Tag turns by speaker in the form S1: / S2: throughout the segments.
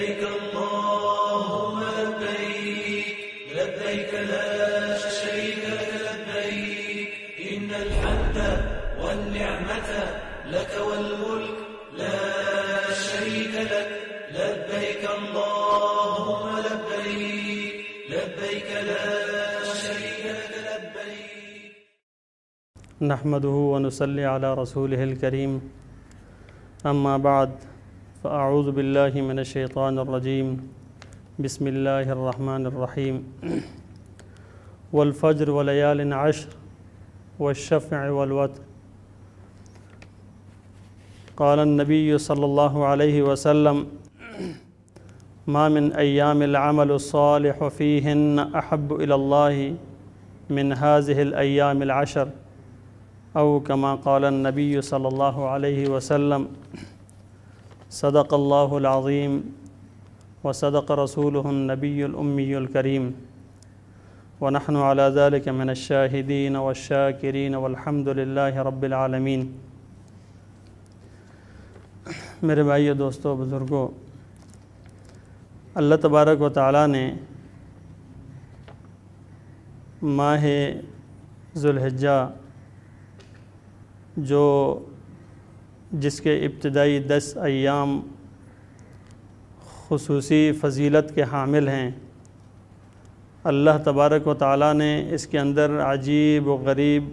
S1: لبيك اللهم لبيك لبيك لا شريك لك لبيك إن الحمد والنعمة لك والملك لا شريك لك لبيك اللهم لبيك لبيك لا شريك لك لبيك.
S2: نحمده ونصلي على رسوله الكريم. أما بعد فأعوذ بالله من الشيطان الرجيم. بسم الله الرحمن الرحيم. والفجر وليال عشر والشفع والوتر. قال النبي صلى الله عليه وسلم: ما من أيام العمل الصالح فيهن أحب إلى الله من هذه الأيام العشر، أو كما قال النبي صلى الله عليه وسلم. صدق الله العظيم وصدق رسوله النبي الأمي الكريم، ونحن على ذلك من الشاهدين والشاكرين والحمد لله رب العالمين. میرے بھائیو، دوستو، بزرگوں، اللہ تبارک و تعالیٰ نے ماہ ذوالحجہ جس کے ابتدائی 10 ایام خصوصی فضیلت کے حامل ہیں، اللہ تبارک و تعالیٰ نے اس کے اندر عجیب و غریب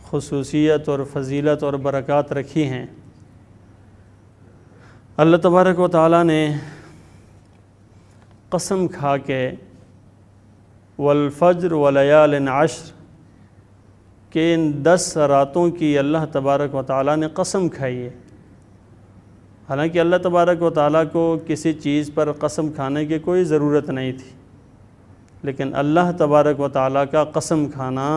S2: خصوصیت اور فضیلت اور برکات رکھی ہیں۔ اللہ تبارک و تعالیٰ نے قسم کھا کے والفجر ولیال عشر کہ ان 10 راتوں کی اللہ تبارک و تعالیٰ نے قسم کھائی ہے۔ حالانکہ اللہ تبارک و تعالیٰ کو کسی چیز پر قسم کھانے کی کوئی ضرورت نہیں تھی، لیکن اللہ تبارک و تعالیٰ کا قسم کھانا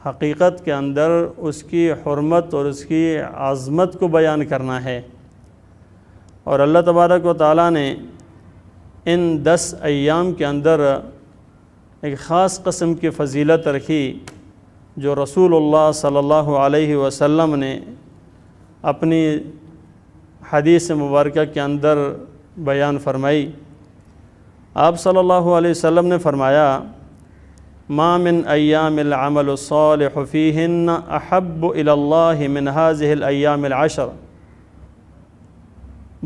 S2: حقیقت کے اندر اس کی حرمت اور اس کی عظمت کو بیان کرنا ہے۔ اور اللہ تبارک و تعالیٰ نے ان 10 ایام کے اندر ایک خاص قسم کی فضیلت رکھی جو رسول اللہ صلی اللہ علیہ وسلم نے اپنی حدیث مبارکہ کے اندر بیان فرمائی۔ آپ صلی اللہ علیہ وسلم نے فرمایا: ما من ایام العمل الصالح فیہن احب الی اللہ من هذه الایام العشر۔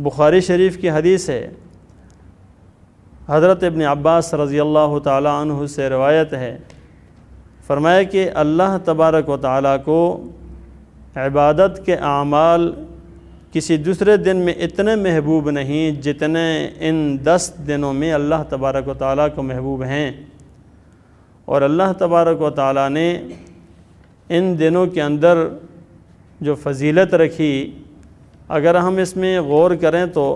S2: بخاری شریف کی حدیث ہے، حضرت ابن عباس رضی اللہ تعالی عنہ سے روایت ہے، فرمایا کہ اللہ تبارک و تعالیٰ کو عبادت کے اعمال کسی دوسرے دن میں اتنے محبوب نہیں جتنے ان 10 دنوں میں اللہ تبارک و تعالیٰ کو محبوب ہیں۔ اور اللہ تبارک و تعالیٰ نے ان دنوں کے اندر جو فضیلت رکھی، اگر ہم اس میں غور کریں تو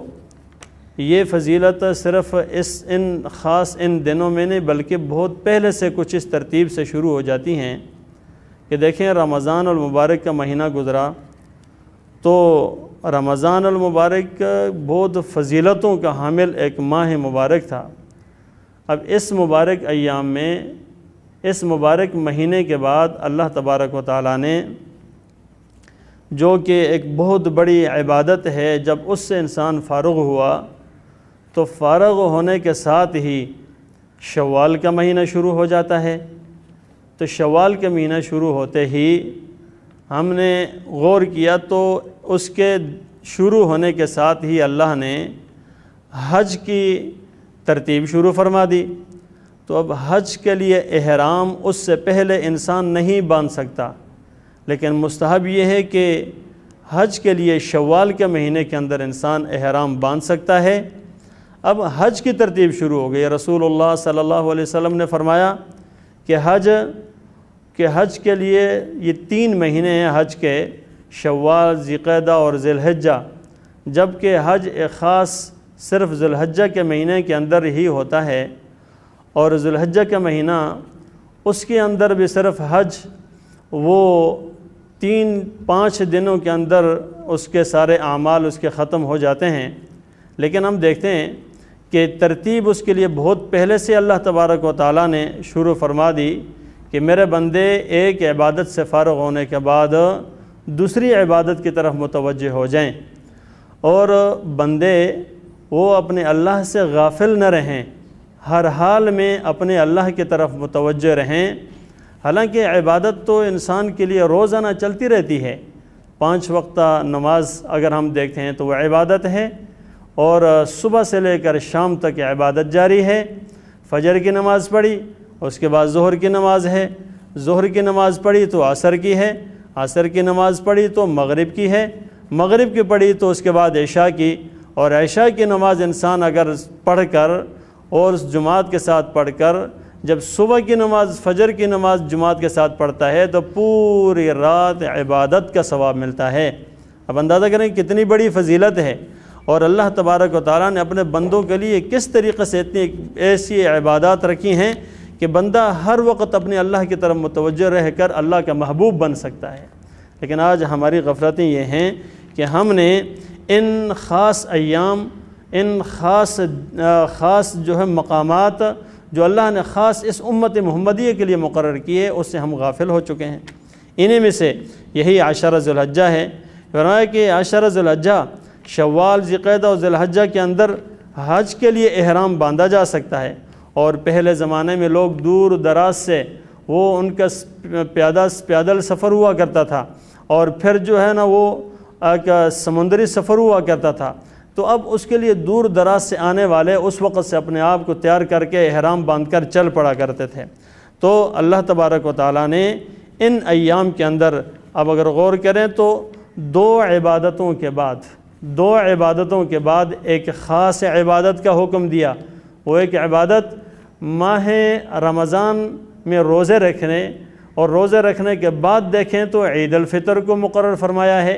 S2: یہ فضیلت صرف ان خاص ان دنوں میں نہیں بلکہ بہت پہلے سے کچھ اس ترتیب سے شروع ہو جاتی ہیں کہ دیکھیں رمضان المبارک کا مہینہ گزرا تو رمضان المبارک بہت فضیلتوں کا حامل ایک ماہ مبارک تھا۔ اب اس مبارک ایام میں اس مبارک مہینے کے بعد اللہ تبارک و تعالیٰ نے جو کہ ایک بہت بڑی عبادت ہے، جب اس سے انسان فارغ ہوا تو فارغ ہونے کے ساتھ ہی شوال کا مہینہ شروع ہو جاتا ہے۔ تو شوال کا مہینہ شروع ہوتے ہی ہم نے غور کیا تو اس کے شروع ہونے کے ساتھ ہی اللہ نے حج کی ترتیب شروع فرما دی۔ تو اب حج کے لیے احرام اس سے پہلے انسان نہیں باندھ سکتا، لیکن مستحب یہ ہے کہ حج کے لیے شوال کے مہینے کے اندر انسان احرام باندھ سکتا ہے۔ اب حج کی ترتیب شروع ہو گئی۔ رسول اللہ صلی اللہ علیہ وسلم نے فرمایا کہ حج کے لیے یہ 3 مہینے ہیں حج کے، شوال، ذوالقعدہ اور ذی الحجہ، جبکہ حج ایک خاص صرف ذی الحجہ کے مہینے کے اندر ہی ہوتا ہے، اور ذی الحجہ کا مہینہ اس کے اندر بھی صرف حج وہ 3-5 دنوں کے اندر اس کے سارے اعمال اس کے ختم ہو جاتے ہیں۔ لیکن ہم دیکھتے ہیں کہ ترتیب اس کے لیے بہت پہلے سے اللہ تبارک و تعالیٰ نے شروع فرما دی کہ میرے بندے ایک عبادت سے فارغ ہونے کے بعد دوسری عبادت کی طرف متوجہ ہو جائیں، اور بندے وہ اپنے اللہ سے غافل نہ رہیں، ہر حال میں اپنے اللہ کی طرف متوجہ رہیں۔ حالانکہ عبادت تو انسان کے لیے روزانہ چلتی رہتی ہے، 5 وقتہ نماز اگر ہم دیکھتے ہیں تو وہ عبادت ہے، اور صبح سے لے کر شام تک عبادت جاری ہے۔ فجر کی نماز پڑھی، اس کے بعد ظہر کی نماز ہے، ظہر کی نماز پڑھی تو عصر کی ہے، عصر کی نماز پڑھی تو مغرب کی ہے، مغرب کی پڑھی تو اس کے بعد عشاء کی، اور عشاء کی نماز انسان اگر پڑھ کر اور اس جماعت کے ساتھ پڑھ کر جب صبح کی نماز فجر کی نماز جماعت کے ساتھ پڑھتا ہے تو پوری رات عبادت کا ثواب ملتا ہے۔ اب اندازہ کریں کتنی بڑی فضیلت ہے، اور اللہ تبارک و تعالیٰ نے اپنے بندوں کے لیے کس طریقے سے اتنی ایسی عبادات رکھی ہیں کہ بندہ ہر وقت اپنے اللہ کی طرف متوجہ رہ کر اللہ کا محبوب بن سکتا ہے۔ لیکن آج ہماری غفلتیں یہ ہیں کہ ہم نے ان خاص ایام، ان خاص جو ہے مقامات جو اللہ نے خاص اس امت محمدیہ کے لیے مقرر کیے، اس سے ہم غافل ہو چکے ہیں۔ انہی میں سے یہی عشرہ ذی الحجہ ہے۔ فرمایا کہ عشرہ ذی الحجہ، شوال، ذوالقعدہ اور ذی الحجہ کے اندر حج کے لیے احرام باندھا جا سکتا ہے، اور پہلے زمانے میں لوگ دور دراز سے وہ ان کا پیدل سفر ہوا کرتا تھا، اور پھر جو ہے نا وہ سمندری سفر ہوا کرتا تھا، تو اب اس کے لیے دور دراز سے آنے والے اس وقت سے اپنے آپ کو تیار کر کے احرام باندھ کر چل پڑا کرتے تھے۔ تو اللہ تبارک و تعالیٰ نے ان ایام کے اندر اب اگر غور کریں تو دو عبادتوں کے بعد ایک خاص عبادت کا حکم دیا۔ وہ ایک عبادت ماہ رمضان میں روزے رکھنے، اور روزے رکھنے کے بعد دیکھیں تو عید الفطر کو مقرر فرمایا ہے۔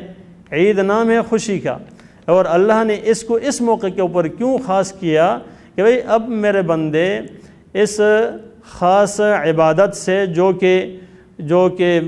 S2: عید نام ہے خوشی کا، اور اللہ نے اس کو اس موقع کے اوپر کیوں خاص کیا کہ بھئی اب میرے بندے اس خاص عبادت سے جو کہ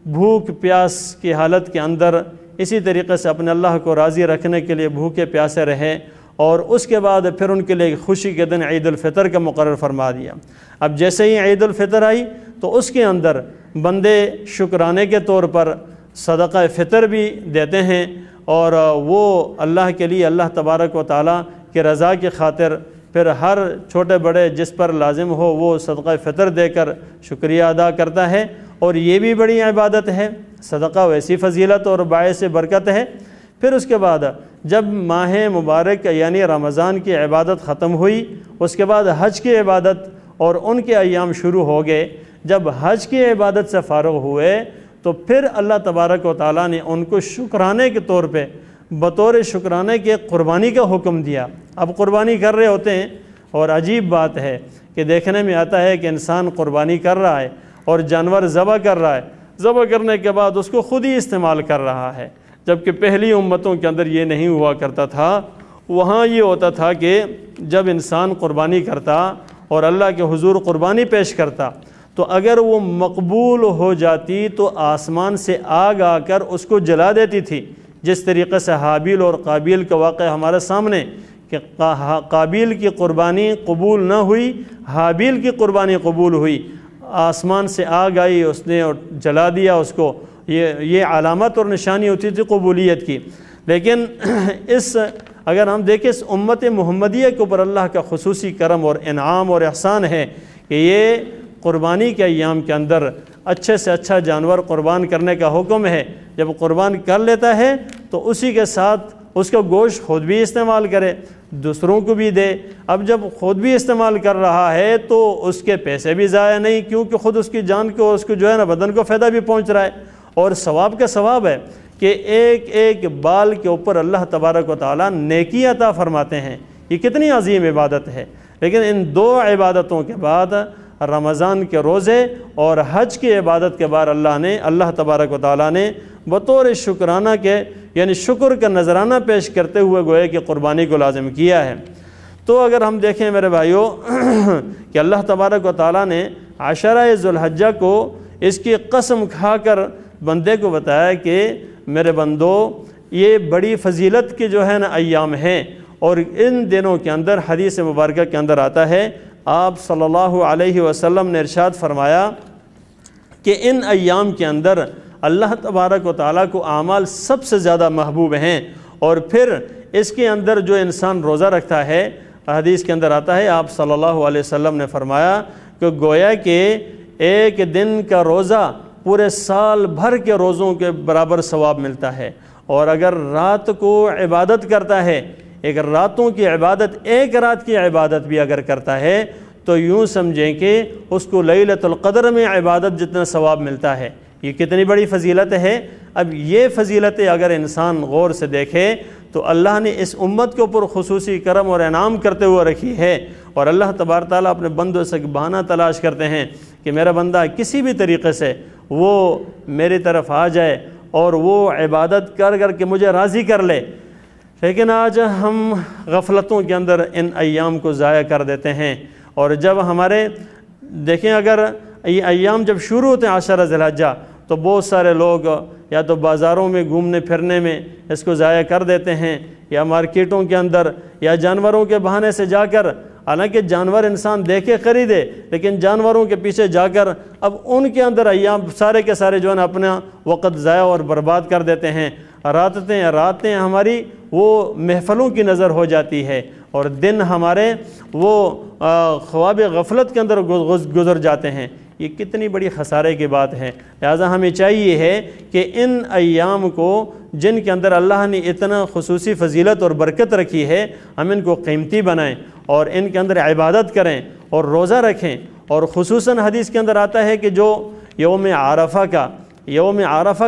S2: بھوک پیاس کی حالت کے اندر اسی طریقے سے اپنے اللہ کو راضی رکھنے کے لیے بھوکے پیاسے رہے، اور اس کے بعد پھر ان کے لیے خوشی کے دن عید الفطر کا مقرر فرما دیا۔ اب جیسے ہی عید الفطر آئی تو اس کے اندر بندے شکرانے کے طور پر صدقہ فطر بھی دیتے ہیں، اور وہ اللہ کے لیے اللہ تبارک و تعالیٰ کی رضا کی خاطر پھر ہر چھوٹے بڑے جس پر لازم ہو وہ صدقہ فطر دے کر شکریہ ادا کرتا ہے، اور یہ بھی بڑی عبادت ہے۔ صدقہ ویسی فضیلت اور باعث برکت ہے۔ پھر اس کے بعد جب ماہ مبارک یعنی رمضان کی عبادت ختم ہوئی، اس کے بعد حج کی عبادت اور ان کے ایام شروع ہو گئے۔ جب حج کی عبادت سے فارغ ہوئے تو پھر اللہ تبارک و تعالیٰ نے ان کو شکرانے کے طور پہ بطور شکرانے کے قربانی کا حکم دیا۔ اب قربانی کر رہے ہوتے ہیں، اور عجیب بات ہے کہ دیکھنے میں آتا ہے کہ انسان قربانی کر رہا ہے اور جانور ذبح کر رہا ہے، ذبح کرنے کے بعد اس کو خود ہی استعمال کر رہا ہے، جبکہ پہلی امتوں کے اندر یہ نہیں ہوا کرتا تھا۔ وہاں یہ ہوتا تھا کہ جب انسان قربانی کرتا اور اللہ کے حضور قربانی پیش کرتا تو اگر وہ مقبول ہو جاتی تو آسمان سے آگ آ کر اس کو جلا دیتی تھی، جس طریقے سے حابیل اور قابیل کا واقعہ ہمارے سامنے کہ قابیل کی قربانی قبول نہ ہوئی، حابیل کی قربانی قبول ہوئی، آسمان سے آگ آئی، اس نے جلا دیا اس کو۔ یہ علامت اور نشانی ہوتی تھی قبولیت کی۔ لیکن اگر ہم دیکھیں اس امت محمدیہ کے اوپر اللہ کا خصوصی کرم اور انعام اور احسان ہے کہ یہ قربانی کے ایام کے اندر اچھے سے اچھا جانور قربان کرنے کا حکم ہے۔ جب قربان کر لیتا ہے تو اسی کے ساتھ اس کا گوشت خود بھی استعمال کرے، دوسروں کو بھی دے۔ اب جب خود بھی استعمال کر رہا ہے تو اس کے پیسے بھی ضائع نہیں، کیونکہ خود اس کی جان کو، اس کو جو ہے نا بدن کو فائدہ بھی پہنچ رہا ہے، اور ثواب کا ثواب ہے کہ ایک ایک بال کے اوپر اللہ تبارک و تعالیٰ نیکی عطا فرماتے ہیں۔ یہ کتنی عظیم عبادت ہے۔ لیکن ان دو عبادتوں کے بعد رمضان کے روزے اور حج کی عبادت کے بعد اللہ تبارک و تعالیٰ نے بطور شکرانہ کے یعنی شکر کا نذرانہ پیش کرتے ہوئے گوئے کہ قربانی کو لازم کیا ہے۔ تو اگر ہم دیکھیں میرے بھائیوں کہ اللہ تبارک و تعالیٰ نے عشرہ ذی الحجہ کو اس کی قسم کھا کر بندے کو بتایا کہ میرے بندو یہ بڑی فضیلت کی جو ہے نا ایام ہیں، اور ان دنوں کے اندر حدیث مبارکہ کے اندر آتا ہے، آپ صلی اللہ علیہ وسلم نے ارشاد فرمایا کہ ان ایام کے اندر اللہ تبارک و تعالیٰ کو اعمال سب سے زیادہ محبوب ہیں، اور پھر اس کے اندر جو انسان روزہ رکھتا ہے، حدیث کے اندر آتا ہے آپ صلی اللہ علیہ وسلم نے فرمایا کہ گویا کہ ایک دن کا روزہ پورے سال بھر کے روزوں کے برابر ثواب ملتا ہے، اور اگر رات کو عبادت کرتا ہے، ایک راتوں کی عبادت، ایک رات کی عبادت بھی اگر کرتا ہے تو یوں سمجھیں کہ اس کو لیلۃ القدر میں عبادت جتنا ثواب ملتا ہے۔ یہ کتنی بڑی فضیلت ہے۔ اب یہ فضیلتیں اگر انسان غور سے دیکھے تو اللہ نے اس امت کے اوپر خصوصی کرم اور انعام کرتے ہوئے رکھی ہے، اور اللہ تبارک تعالیٰ اپنے بندوں سے بہانہ تلاش کرتے ہیں کہ میرا بندہ کسی بھی طریقے سے وہ میری طرف آ جائے اور وہ عبادت کر کر کے مجھے راضی کر لے۔ لیکن آج ہم غفلتوں کے اندر ان ایام کو ضائع کر دیتے ہیں، اور جب ہمارے دیکھیں اگر یہ ایام جب شروع ہوتے ہیں عشرہ ذی الحجہ تو بہت سارے لوگ یا تو بازاروں میں گھومنے پھرنے میں اس کو ضائع کر دیتے ہیں، یا مارکیٹوں کے اندر، یا جانوروں کے بہانے سے جا کر، حالانکہ جانور انسان دیکھے خریدے لیکن جانوروں کے پیچھے جا کر اب ان کے اندر ایام سارے کے سارے جو ہے نا اپنا وقت ضائع اور برباد کر دیتے ہیں۔ راتیں ہماری وہ محفلوں کی نظر ہو جاتی ہے، اور دن ہمارے وہ خواب غفلت کے اندر گزر جاتے ہیں۔ یہ کتنی بڑی خسارے کی بات ہے۔ لہٰذا ہمیں چاہیے ہے کہ ان ایام کو جن کے اندر اللہ نے اتنا خصوصی فضیلت اور برکت رکھی ہے، ہم ان کو قیمتی بنائیں اور ان کے اندر عبادت کریں اور روزہ رکھیں۔ اور خصوصاً حدیث کے اندر آتا ہے کہ جو یوم عرفہ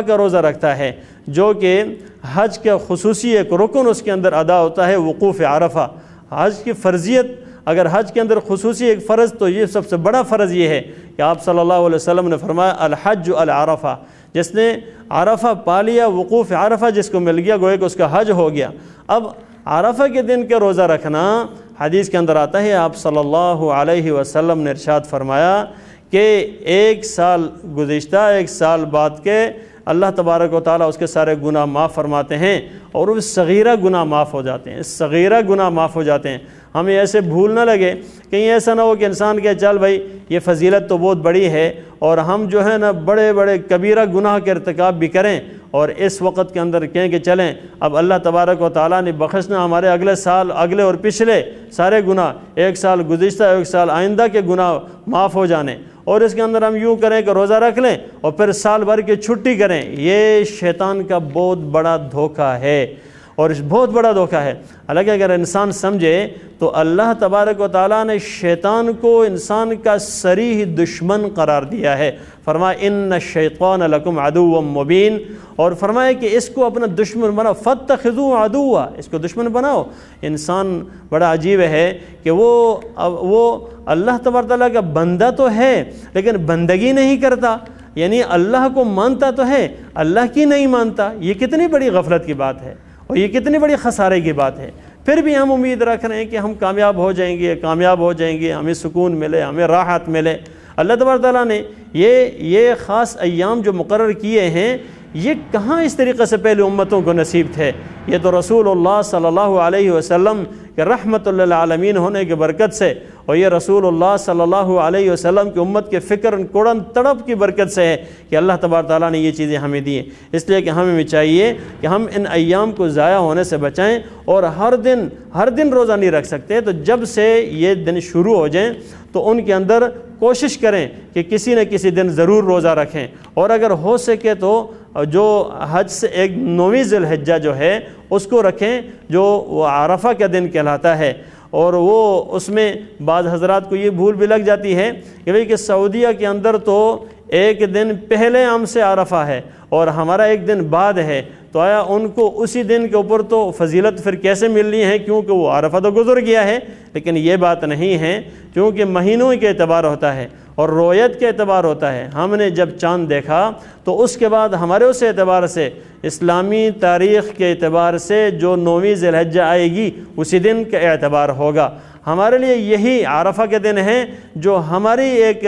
S2: کا روزہ رکھتا ہے، جو کہ حج کا خصوصی ایک رکن اس کے اندر ادا ہوتا ہے، وقوف عرفہ۔ حج کی فرضیت، اگر حج کے اندر خصوصی ایک فرض تو یہ سب سے بڑا فرض یہ ہے کہ آپ صلی اللہ علیہ وسلم نے فرمایا الحج العرفہ، جس نے عرفہ پا لیا، وقوف عرفہ جس کو مل گیا گویا کہ اس کا حج ہو گیا۔ اب عرفہ کے دن کے روزہ رکھنا، حدیث کے اندر آتا ہے آپ صلی اللہ علیہ وسلم نے ارشاد فرمایا کہ ایک سال گزشتہ، ایک سال بعد کے اللہ تبارک و تعالیٰ اس کے سارے گناہ معاف فرماتے ہیں، اور وہ صغیرہ گناہ معاف ہو جاتے ہیں، صغیرہ گناہ معاف ہو جاتے ہیں۔ ہمیں ایسے بھول نہ لگے، کہیں ایسا نہ ہو کہ انسان کہے چل بھائی یہ فضیلت تو بہت بڑی ہے، اور ہم جو ہے نا بڑے بڑے کبیرہ گناہ کے ارتکاب بھی کریں، اور اس وقت کے اندر کہیں کہ چلیں اب اللہ تبارک و تعالیٰ نے بخشنا ہمارے اگلے سال، اگلے اور پچھلے سارے گناہ، ایک سال گزشتہ ایک سال آئندہ کے گناہ معاف ہو جانے، اور اس کے اندر ہم یوں کریں کہ روزہ رکھ لیں اور پھر سال بھر کی چھٹی کریں۔ یہ شیطان کا بہت بڑا دھوکہ ہے، اور بہت بڑا دھوکہ ہے۔ حالانکہ اگر انسان سمجھے تو اللہ تبارک و تعالیٰ نے شیطان کو انسان کا صریح دشمن قرار دیا ہے۔ فرمایا ان الشیطان لکم عدو مبین، اور فرمایا کہ اس کو اپنا دشمن بناؤ، فاتخذوہ عدوا، اس کو دشمن بناؤ۔ انسان بڑا عجیب ہے کہ وہ اللہ تبارک تعالیٰ کا بندہ تو ہے لیکن بندگی نہیں کرتا، یعنی اللہ کو مانتا تو ہے، اللہ کی نہیں مانتا۔ یہ کتنی بڑی غفلت کی بات ہے، اور یہ کتنی بڑی خسارے کی بات ہے۔ پھر بھی ہم امید رکھ رہے ہیں کہ ہم کامیاب ہو جائیں گے، ہمیں سکون ملے، ہمیں راحت ملے۔ اللہ تبارک تعالیٰ نے یہ خاص ایام جو مقرر کیے ہیں، یہ کہاں اس طریقے سے پہلے امتوں کو نصیب تھے؟ یہ تو رسول اللہ صلی اللہ علیہ وسلم کے رحمت للعالمین ہونے کی برکت سے، اور یہ رسول اللہ صلی اللہ علیہ وسلم کی امت کے فکر قرن تڑپ کی برکت سے ہے کہ اللہ تبارک تعالیٰ نے یہ چیزیں ہمیں دی ہیں۔ اس لیے کہ ہمیں چاہیے کہ ہم ان ایام کو ضائع ہونے سے بچائیں، اور ہر دن روزہ نہیں رکھ سکتے، تو جب سے یہ دن شروع ہو جائیں تو ان کے اندر کوشش کریں کہ کسی نہ کسی دن ضرور روزہ رکھیں، اور اگر ہو سکے تو جو حج سے ایک 9ویں ذی الحجہ جو ہے اس کو رکھیں، جو وہ عرفہ کا دن کہلاتا ہے۔ اور وہ اس میں بعض حضرات کو یہ بھول بھی لگ جاتی ہے کہ بھئی کہ سعودیہ کے اندر تو ایک دن پہلے ہم سے عرفہ ہے اور ہمارا ایک دن بعد ہے، تو آیا ان کو اسی دن کے اوپر تو فضیلت پھر کیسے ملنی ہے، کیونکہ وہ عرفہ تو گزر گیا ہے؟ لیکن یہ بات نہیں ہے، کیونکہ مہینوں کے اعتبار ہوتا ہے اور رویت کے اعتبار ہوتا ہے۔ ہم نے جب چاند دیکھا تو اس کے بعد ہمارے اس اعتبار سے، اسلامی تاریخ کے اعتبار سے جو 9ویں ذی الحجہ آئے گی اسی دن کا اعتبار ہوگا۔ ہمارے لیے یہی عرفہ کے دن ہے جو ہماری ایک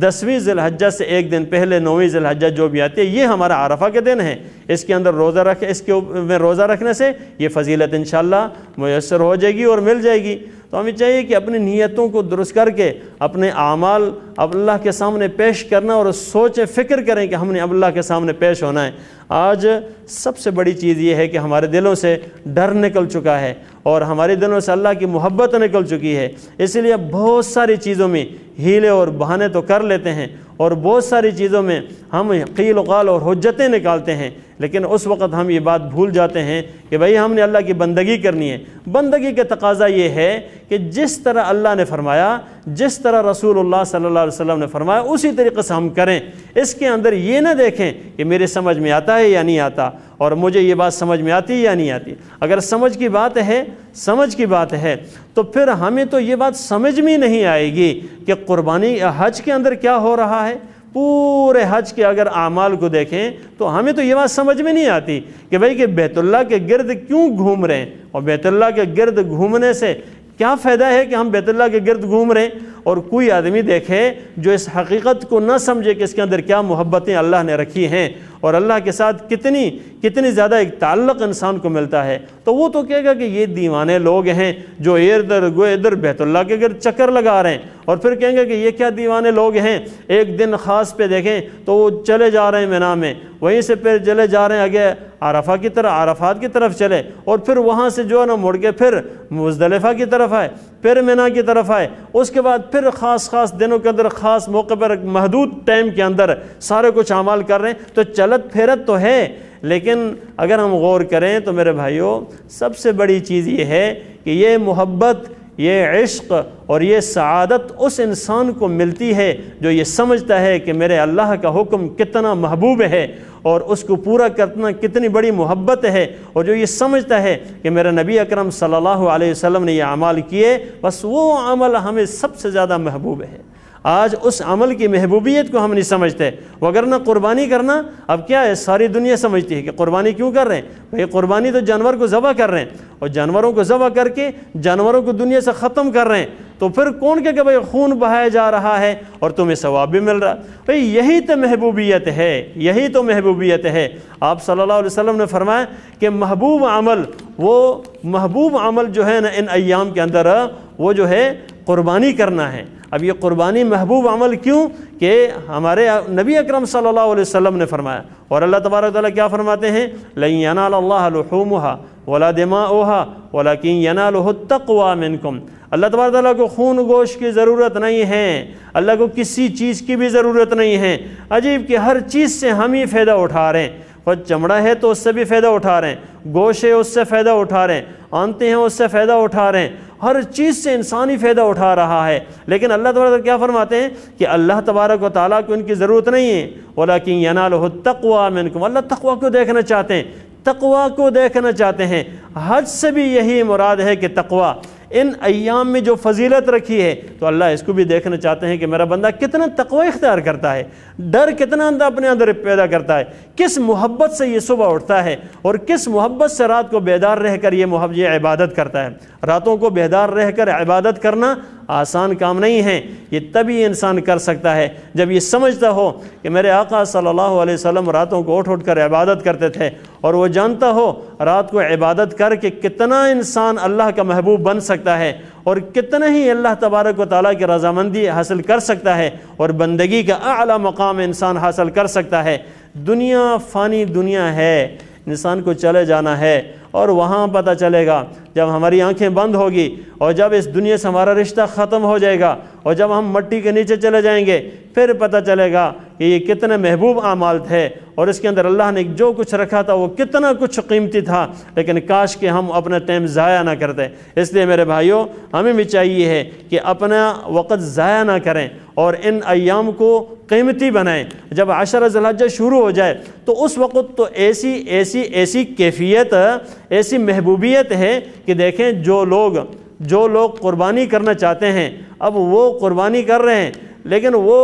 S2: 10ویں ذی الحجہ سے ایک دن پہلے 9ویں ذی الحجہ جو بھی آتی ہے، یہ ہمارا عرفہ کے دن ہے۔ اس کے اندر روزہ رکھنے سے یہ فضیلت انشاءاللہ میسر ہو جائے گی اور مل جائے گی۔ تو ہمیں چاہیے کہ اپنی نیتوں کو درست کر کے اپنے اعمال اب اللہ کے سامنے پیش کرنا اور سوچیں فکر کریں کہ ہم نے اب اللہ کے سامنے پیش ہونا ہے۔ آج سب سے بڑی چیز یہ ہے کہ ہمارے دلوں سے ڈر نکل چکا ہے اور ہمارے دلوں سے اللہ کی محبت نکل چکی ہے، اس لیے بہت ساری چیزوں میں ہیلے اور بہانے تو کر لیتے ہیں اور بہت ساری چیزوں میں ہم قیل و قال اور حجتیں نکالتے ہیں، لیکن اس وقت ہم یہ بات بھول جاتے ہیں کہ بھئی ہم نے اللہ کی بندگی کرنی ہے۔ بندگی کا تقاضا یہ ہے کہ جس طرح اللہ نے فرمایا، جس طرح رسول اللہ صلی اللہ علیہ وسلم نے فرمایا، اسی طریقے سے ہم کریں۔ اس کے اندر یہ نہ دیکھیں کہ میرے سمجھ میں آتا ہے یا نہیں آتا اور مجھے یہ بات سمجھ میں آتی ہے یا نہیں آتی۔ اگر سمجھ کی بات ہے تو پھر ہمیں تو یہ بات سمجھ میں نہیں آئے گی کہ قربانی حج کے اندر کیا ہو رہا ہے۔ پورے حج کے اگر اعمال کو دیکھیں تو ہمیں تو یہ بات سمجھ میں نہیں آتی کہ بھئی کہ بیت اللہ کے گرد کیوں گھوم رہے ہیں، اور بیت اللہ کے گرد گھومنے سے کیا فائدہ ہے کہ ہم بیت اللہ کے گرد گھوم رہے ہیں۔ اور کوئی آدمی دیکھے جو اس حقیقت کو نہ سمجھے کہ اس کے اندر کیا محبتیں اللہ نے رکھی ہیں اور اللہ کے ساتھ کتنی زیادہ ایک تعلق انسان کو ملتا ہے، تو وہ تو کہے گا کہ یہ دیوانے لوگ ہیں جو ادھر بیت اللہ کے گرد چکر لگا رہے ہیں، اور پھر کہیں گے کہ یہ کیا دیوانے لوگ ہیں۔ ایک دن خاص پہ دیکھیں تو وہ چلے جا رہے ہیں مینا میں، وہیں سے پھر چلے جا رہے ہیں آگے عرفات کی طرف چلے، اور پھر وہاں سے جو ہے نا مڑ کے پھر مزدلفہ کی طرف آئے، پھر مینا کی طرف آئے، اس کے بعد پھر خاص دنوں کے اندر خاص موقع پر محدود ٹائم کے اندر سارے کچھ اعمال کر رہے ہیں۔ تو چلت پھیرت تو ہے، لیکن اگر ہم غور کریں تو میرے بھائیوں سب سے بڑی چیز یہ ہے کہ یہ محبت، یہ عشق اور یہ سعادت اس انسان کو ملتی ہے جو یہ سمجھتا ہے کہ میرے اللہ کا حکم کتنا محبوب ہے اور اس کو پورا کرنا کتنی بڑی محبت ہے، اور جو یہ سمجھتا ہے کہ میرے نبی اکرم صلی اللہ علیہ وسلم نے یہ اعمال کیے، بس وہ عمل ہمیں سب سے زیادہ محبوب ہے۔ آج اس عمل کی محبوبیت کو ہم نہیں سمجھتے، وگرنہ قربانی کرنا اب کیا ہے، ساری دنیا سمجھتی ہے کہ قربانی کیوں کر رہے ہیں، بھئی قربانی تو جانور کو ذبح کر رہے ہیں، اور جانوروں کو ذبح کر کے جانوروں کو دنیا سے ختم کر رہے ہیں، تو پھر کون کہ بھئی خون بہایا جا رہا ہے اور تمہیں ثواب بھی مل رہا ہے۔ بھئی یہی تو محبوبیت ہے، آپ صلی اللہ علیہ وسلم نے فرمایا کہ محبوب عمل جو ہے نا ان ایام کے اندر وہ جو ہے قربانی کرنا ہے۔ اب یہ قربانی محبوب عمل کیوں کہ ہمارے نبی اکرم صلی اللہ علیہ وسلم نے فرمایا، اور اللہ تبارک و تعالیٰ کیا فرماتے ہیں، لَن يَنَالَ اللَّهَ لُحُومُهَا وَلَا دِمَاؤُهَا وَلَكِنْ يَنَالُهُ التَّقْوَى مِنْكُمْ۔ اللہ تبارک و تعالیٰ کو خون گوشت کی ضرورت نہیں ہے، اللہ کو کسی چیز کی بھی ضرورت نہیں ہے۔ عجیب کہ ہر چیز سے ہم ہی فائدہ اٹھا رہے ہیں، اور چمڑا ہے تو اس سے بھی فائدہ اٹھا رہے ہیں، گوشت ہے اس سے فائدہ اٹھا رہے ہیں، آنتے ہیں اس سے فائدہ اٹھا رہے ہیں، ہر چیز سے انسانی فائدہ اٹھا رہا ہے۔ لیکن اللہ تبارک و تعالیٰ کیا فرماتے ہیں کہ اللہ تبارک و تعالیٰ کو ان کی ضرورت نہیں ہے، وَلَكِنْ يَنَالُهُ التَّقْوَى مِنْكُمْ۔ اللہ تقویٰ کو دیکھنا چاہتے ہیں، تقویٰ کو دیکھنا چاہتے ہیں۔ حج سے بھی یہی مراد ہے کہ تقویٰ، ان ایام میں جو فضیلت رکھی ہے تو اللہ اس کو بھی دیکھنا چاہتے ہیں کہ میرا بندہ کتنا تقوی اختیار کرتا ہے، ڈر کتنا اپنے اندر پیدا کرتا ہے، کس محبت سے یہ صبح اٹھتا ہے اور کس محبت سے رات کو بیدار رہ کر یہ عبادت کرتا ہے۔ راتوں کو بیدار رہ کر عبادت کرنا آسان کام نہیں ہے، یہ تبھی انسان کر سکتا ہے جب یہ سمجھتا ہو کہ میرے آقا صلی اللہ علیہ وسلم راتوں کو اٹھ کر عبادت کرتے تھے، اور وہ جانتا ہو رات کو عبادت کر کے کتنا انسان اللہ کا محبوب بن سکتا ہے اور کتنا ہی اللہ تبارک و تعالیٰ کی رضامندی حاصل کر سکتا ہے اور بندگی کا اعلیٰ مقام انسان حاصل کر سکتا ہے۔ دنیا فانی دنیا ہے، انسان کو چلے جانا ہے، اور وہاں پتہ چلے گا جب ہماری آنکھیں بند ہوگی اور جب اس دنیا سے ہمارا رشتہ ختم ہو جائے گا اور جب ہم مٹی کے نیچے چلے جائیں گے، پھر پتہ چلے گا کہ یہ کتنے محبوب اعمال تھے اور اس کے اندر اللہ نے جو کچھ رکھا تھا وہ کتنا کچھ قیمتی تھا، لیکن کاش کہ ہم اپنا ٹائم ضائع نہ کرتے۔ اس لیے میرے بھائیوں ہمیں بھی چاہیے ہے کہ اپنا وقت ضائع نہ کریں اور ان ایام کو قیمتی بنائیں۔ جب عشر ذی الحجہ شروع ہو جائے تو اس وقت تو ایسی کیفیت، ایسی محبوبیت ہے کہ دیکھیں جو لوگ قربانی کرنا چاہتے ہیں اب وہ قربانی کر رہے ہیں، لیکن وہ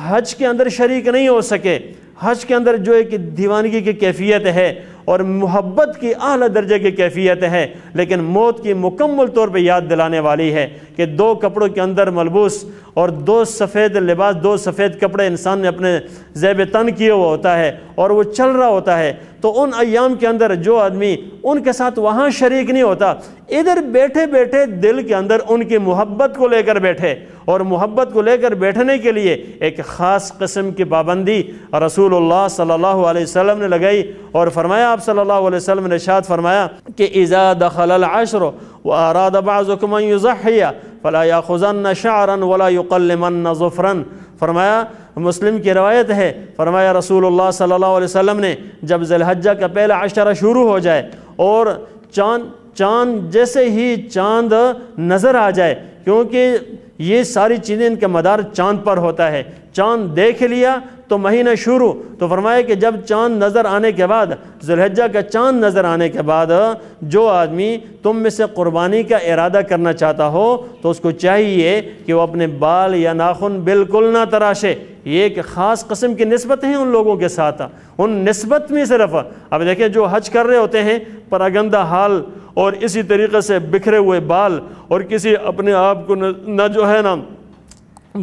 S2: حج کے اندر شریک نہیں ہو سکے۔ حج کے اندر جو ایک دیوانگی کی کیفیت ہے اور محبت کی اعلیٰ درجے کی کیفیت ہے، لیکن موت کی مکمل طور پہ یاد دلانے والی ہے کہ دو کپڑوں کے اندر ملبوس اور دو سفید لباس، دو سفید کپڑے انسان نے اپنے زیب تن کیے ہوا ہوتا ہے اور وہ چل رہا ہوتا ہے، تو ان ایام کے اندر جو آدمی ان کے ساتھ وہاں شریک نہیں ہوتا، ادھر بیٹھے بیٹھے دل کے اندر ان کی محبت کو لے کر بیٹھے، اور محبت کو لے کر بیٹھنے کے لیے ایک خاص قسم کی پابندی رسول اللہ صلی اللہ علیہ وسلم نے لگائی، اور فرمایا آپ صلی اللہ علیہ وسلم نے ارشاد فرمایا کہ اذا دخل العشر واراد بعضكم ان يضحي فلا ياخذن شعرا ولا يقلمن ظفرا۔ فرمایا، مسلم کی روایت ہے، فرمایا رسول اللہ صلی اللہ علیہ وسلم نے جب ذی الحجہ کا پہلا عشرہ شروع ہو جائے اور چاند جیسے ہی چاند نظر آ جائے، کیونکہ یہ ساری چیزیں ان کا مدار چاند پر ہوتا ہے، چاند دیکھ لیا تو مہینہ شروع، تو فرمایا کہ جب چاند نظر آنے کے بعد، ذی الحجہ کا چاند نظر آنے کے بعد جو آدمی تم میں سے قربانی کا ارادہ کرنا چاہتا ہو تو اس کو چاہیے کہ وہ اپنے بال یا ناخن بالکل نہ تراشے۔ یہ ایک خاص قسم کی نسبت ہیں ان لوگوں کے ساتھ، ان نسبت میں صرف اب دیکھیں جو حج کر رہے ہوتے ہیں پراگندہ حال اور اسی طریقے سے بکھرے ہوئے بال، اور کسی اپنے آپ کو نہ جو ہے نا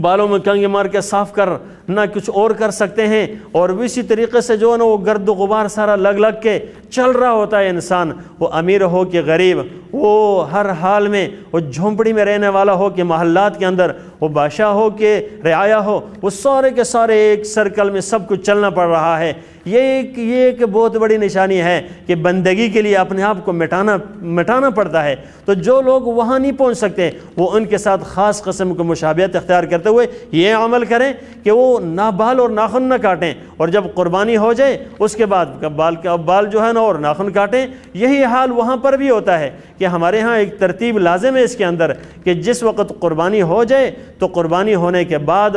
S2: بالوں میں کنگھی مار کے صاف کر نہ کچھ اور کر سکتے ہیں، اور اسی طریقے سے جو ہے نا وہ گرد و غبار سارا لگ کے چل رہا ہوتا ہے انسان، وہ امیر ہو کہ غریب، وہ ہر حال میں، وہ جھونپڑی میں رہنے والا ہو کہ محلات کے اندر، وہ بادشاہ ہو کہ رعایا ہو، وہ سارے کے سارے ایک سرکل میں سب کچھ چلنا پڑ رہا ہے۔ یہ ایک بہت بڑی نشانی ہے کہ بندگی کے لیے اپنے آپ کو مٹانا پڑتا ہے۔ تو جو لوگ وہاں نہیں پہنچ سکتے وہ ان کے ساتھ خاص قسم کی مشابہت اختیار کرتے ہوئے یہ عمل کریں کہ وہ نہ بال اور ناخن نہ کاٹیں، اور جب قربانی ہو جائے اس کے بعد بال جو ہے نا اور ناخن کاٹیں۔ یہی حال وہاں پر بھی ہوتا ہے کہ ہمارے ہاں ایک ترتیب لازم ہے اس کے اندر کہ جس وقت قربانی ہو جائے تو قربانی ہونے کے بعد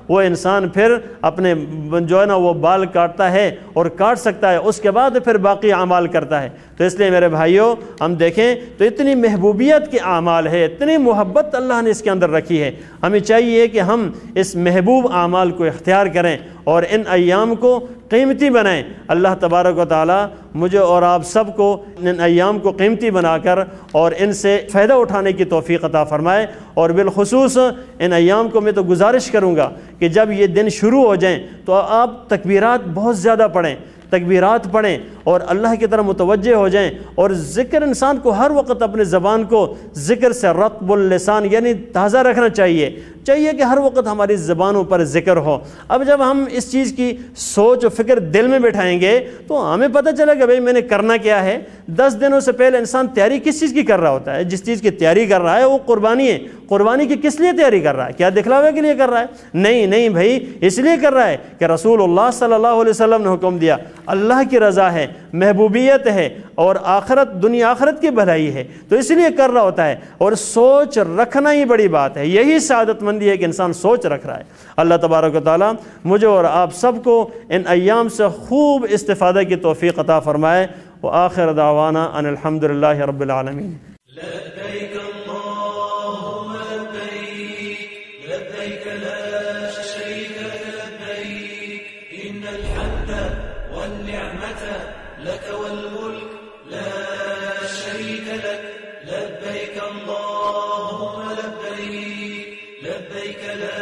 S2: وہ انسان پھر اپنے جو ہے نا وہ بال کاٹتا ہے اور کاٹ سکتا ہے، اس کے بعد پھر باقی اعمال کرتا ہے۔ تو اس لیے میرے بھائیوں ہم دیکھیں تو اتنی محبوبیت کے اعمال ہے، اتنی محبت اللہ نے اس کے اندر رکھی ہے، ہمیں چاہیے کہ ہم اس محبوب اعمال کو اختیار کریں اور ان ایام کو قیمتی بنائیں۔ اللہ تبارک و تعالی مجھے اور آپ سب کو ان ایام کو قیمتی بنا کر اور ان سے فائدہ اٹھانے کی توفیق عطا فرمائے، اور بالخصوص ان ایام کو میں تو گزارش کروں گا کہ جب یہ دن شروع ہو جائیں تو آپ تکبیرات بہت زیادہ پڑھیں، تکبیرات پڑھیں اور اللہ کی طرف متوجہ ہو جائیں، اور ذکر انسان کو ہر وقت اپنے زبان کو ذکر سے رطب اللسان یعنی تازہ رکھنا چاہیے کہ ہر وقت ہماری زبانوں پر ذکر ہو۔ اب جب ہم اس چیز کی سوچ و فکر دل میں بٹھائیں گے تو ہمیں پتہ چلے گا بھئی میں نے کرنا کیا ہے۔ 10 دنوں سے پہلے انسان تیاری کس چیز کی کر رہا ہوتا ہے؟ جس چیز کی تیاری کر رہا ہے وہ قربانی ہے۔ قربانی کی کس لیے تیاری کر رہا ہے؟ کیا دکھلاوے کے لیے کر رہا ہے؟ نہیں بھائی، اس لیے کر رہا ہے کہ رسول اللہ صلی اللہ علیہ وسلم نے حکم دیا، اللہ کی رضا ہے، محبوبیت ہے اور آخرت، دنیا آخرت کی بھلائی ہے، تو اس لیے کر رہا ہوتا ہے۔ اور سوچ رکھنا ہی بڑی بات ہے، یہی سعادت مندی ہے کہ انسان سوچ رکھ رہا ہے۔ اللہ تبارک و تعالی مجھے اور آپ سب کو ان ایام سے خوب استفادہ کی توفیق عطا فرمائے۔ وآخر دعوانا ان الحمدللہ رب العالمین۔
S1: لبيك اللهم لبيك لبيك لا شريك لك لبيك إن الحمد والنعمة لك والملك لا شريك لك لبيك اللهم لبيك لبيك لا